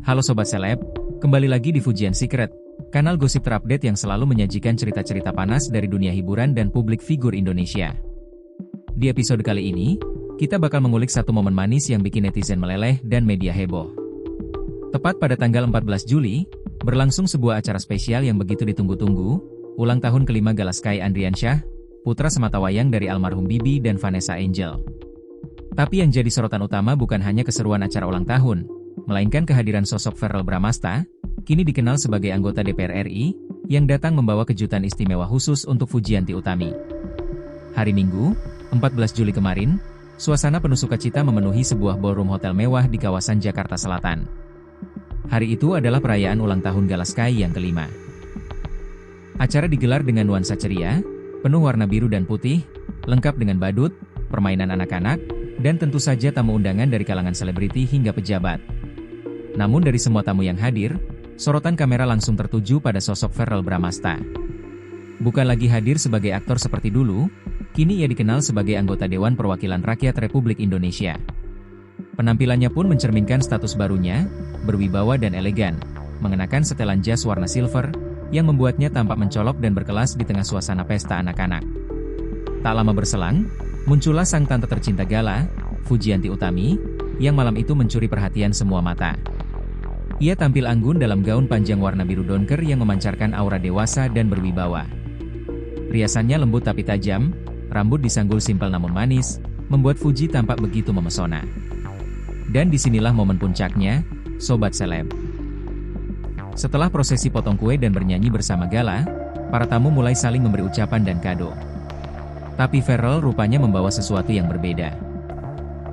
Halo Sobat Seleb, kembali lagi di Fujian Secret, kanal gosip terupdate yang selalu menyajikan cerita-cerita panas dari dunia hiburan dan publik figur Indonesia. Di episode kali ini, kita bakal mengulik satu momen manis yang bikin netizen meleleh dan media heboh. Tepat pada tanggal 14 Juli, berlangsung sebuah acara spesial yang begitu ditunggu-tunggu, ulang tahun kelima Gala Sky Andriansyah, putra sematawayang dari almarhum Bibi dan Vanessa Angel. Tapi yang jadi sorotan utama bukan hanya keseruan acara ulang tahun, melainkan kehadiran sosok Verrel Bramasta, kini dikenal sebagai anggota DPR RI, yang datang membawa kejutan istimewa khusus untuk Fujianti Utami. Hari Minggu, 14 Juli kemarin, suasana penuh sukacita memenuhi sebuah ballroom hotel mewah di kawasan Jakarta Selatan. Hari itu adalah perayaan ulang tahun Gala Sky yang kelima. Acara digelar dengan nuansa ceria, penuh warna biru dan putih, lengkap dengan badut, permainan anak-anak, dan tentu saja tamu undangan dari kalangan selebriti hingga pejabat. Namun dari semua tamu yang hadir, sorotan kamera langsung tertuju pada sosok Verrel Bramasta. Bukan lagi hadir sebagai aktor seperti dulu, kini ia dikenal sebagai anggota Dewan Perwakilan Rakyat Republik Indonesia. Penampilannya pun mencerminkan status barunya, berwibawa dan elegan, mengenakan setelan jas warna silver, yang membuatnya tampak mencolok dan berkelas di tengah suasana pesta anak-anak. Tak lama berselang, muncullah sang tante tercinta Gala, Fujianti Utami, yang malam itu mencuri perhatian semua mata. Ia tampil anggun dalam gaun panjang warna biru donker yang memancarkan aura dewasa dan berwibawa. Riasannya lembut tapi tajam, rambut disanggul simpel namun manis, membuat Fuji tampak begitu memesona. Dan disinilah momen puncaknya, Sobat Seleb. Setelah prosesi potong kue dan bernyanyi bersama Gala, para tamu mulai saling memberi ucapan dan kado. Tapi Verrel rupanya membawa sesuatu yang berbeda.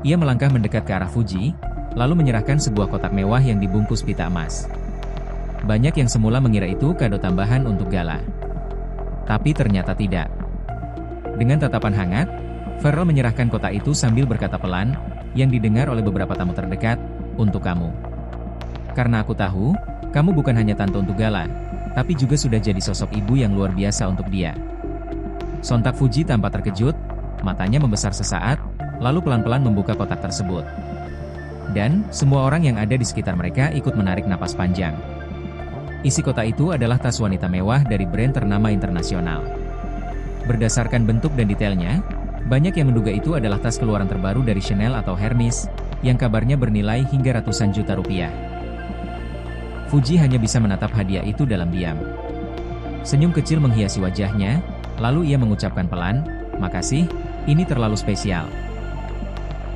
Ia melangkah mendekat ke arah Fuji, lalu menyerahkan sebuah kotak mewah yang dibungkus pita emas. Banyak yang semula mengira itu kado tambahan untuk Gala. Tapi ternyata tidak. Dengan tatapan hangat, Verrel menyerahkan kotak itu sambil berkata pelan, yang didengar oleh beberapa tamu terdekat, "Untuk kamu. Karena aku tahu, kamu bukan hanya tante untuk Gala, tapi juga sudah jadi sosok ibu yang luar biasa untuk dia." Sontak Fuji tampak terkejut, matanya membesar sesaat, lalu pelan-pelan membuka kotak tersebut. Dan, semua orang yang ada di sekitar mereka ikut menarik napas panjang. Isi kotak itu adalah tas wanita mewah dari brand ternama internasional. Berdasarkan bentuk dan detailnya, banyak yang menduga itu adalah tas keluaran terbaru dari Chanel atau Hermes, yang kabarnya bernilai hingga ratusan juta rupiah. Fuji hanya bisa menatap hadiah itu dalam diam. Senyum kecil menghiasi wajahnya, lalu ia mengucapkan pelan, "Makasih, ini terlalu spesial."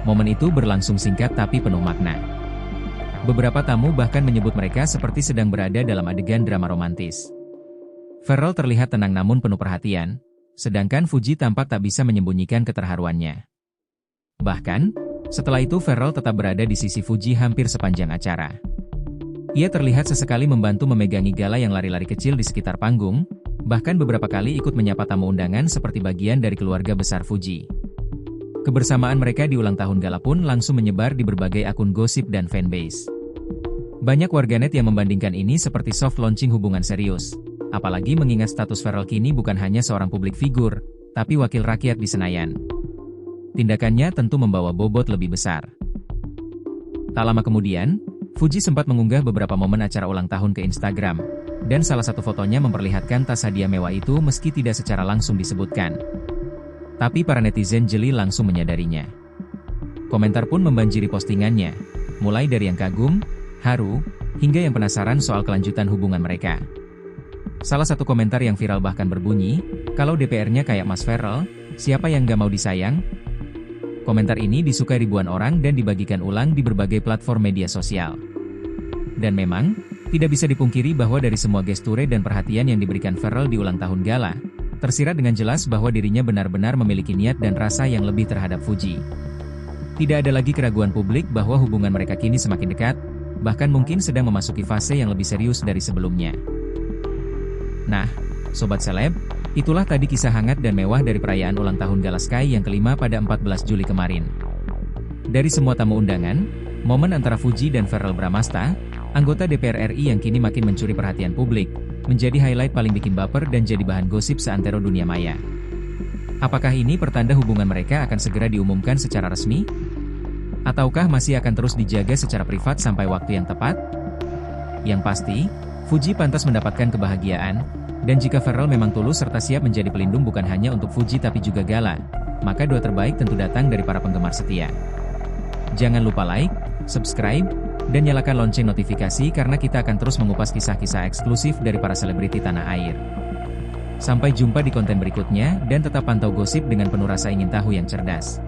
Momen itu berlangsung singkat tapi penuh makna. Beberapa tamu bahkan menyebut mereka seperti sedang berada dalam adegan drama romantis. Verrel terlihat tenang namun penuh perhatian, sedangkan Fuji tampak tak bisa menyembunyikan keterharuannya. Bahkan, setelah itu Verrel tetap berada di sisi Fuji hampir sepanjang acara. Ia terlihat sesekali membantu memegangi Gala yang lari-lari kecil di sekitar panggung, bahkan beberapa kali ikut menyapa tamu undangan seperti bagian dari keluarga besar Fuji. Kebersamaan mereka di ulang tahun Gala pun langsung menyebar di berbagai akun gosip dan fanbase. Banyak warganet yang membandingkan ini seperti soft launching hubungan serius, apalagi mengingat status Verrel kini bukan hanya seorang publik figur, tapi wakil rakyat di Senayan. Tindakannya tentu membawa bobot lebih besar. Tak lama kemudian, Fuji sempat mengunggah beberapa momen acara ulang tahun ke Instagram, dan salah satu fotonya memperlihatkan tas hadiah mewah itu meski tidak secara langsung disebutkan. Tapi para netizen jeli langsung menyadarinya. Komentar pun membanjiri postingannya, mulai dari yang kagum, haru, hingga yang penasaran soal kelanjutan hubungan mereka. Salah satu komentar yang viral bahkan berbunyi, "Kalau DPR-nya kayak Mas Verrel, siapa yang gak mau disayang?" Komentar ini disukai ribuan orang dan dibagikan ulang di berbagai platform media sosial. Dan memang, tidak bisa dipungkiri bahwa dari semua gesture dan perhatian yang diberikan Verrel di ulang tahun Gala, tersirat dengan jelas bahwa dirinya benar-benar memiliki niat dan rasa yang lebih terhadap Fuji. Tidak ada lagi keraguan publik bahwa hubungan mereka kini semakin dekat, bahkan mungkin sedang memasuki fase yang lebih serius dari sebelumnya. Nah, Sobat Seleb, itulah tadi kisah hangat dan mewah dari perayaan ulang tahun Gala Sky yang kelima pada 14 Juli kemarin. Dari semua tamu undangan, momen antara Fuji dan Verrel Bramasta, anggota DPR RI yang kini makin mencuri perhatian publik, menjadi highlight paling bikin baper dan jadi bahan gosip seantero dunia maya. Apakah ini pertanda hubungan mereka akan segera diumumkan secara resmi? Ataukah masih akan terus dijaga secara privat sampai waktu yang tepat? Yang pasti, Fuji pantas mendapatkan kebahagiaan, dan jika Pharrell memang tulus serta siap menjadi pelindung bukan hanya untuk Fuji tapi juga Gala, maka doa terbaik tentu datang dari para penggemar setia. Jangan lupa like, subscribe, dan nyalakan lonceng notifikasi karena kita akan terus mengupas kisah-kisah eksklusif dari para selebriti tanah air. Sampai jumpa di konten berikutnya dan tetap pantau gosip dengan penuh rasa ingin tahu yang cerdas.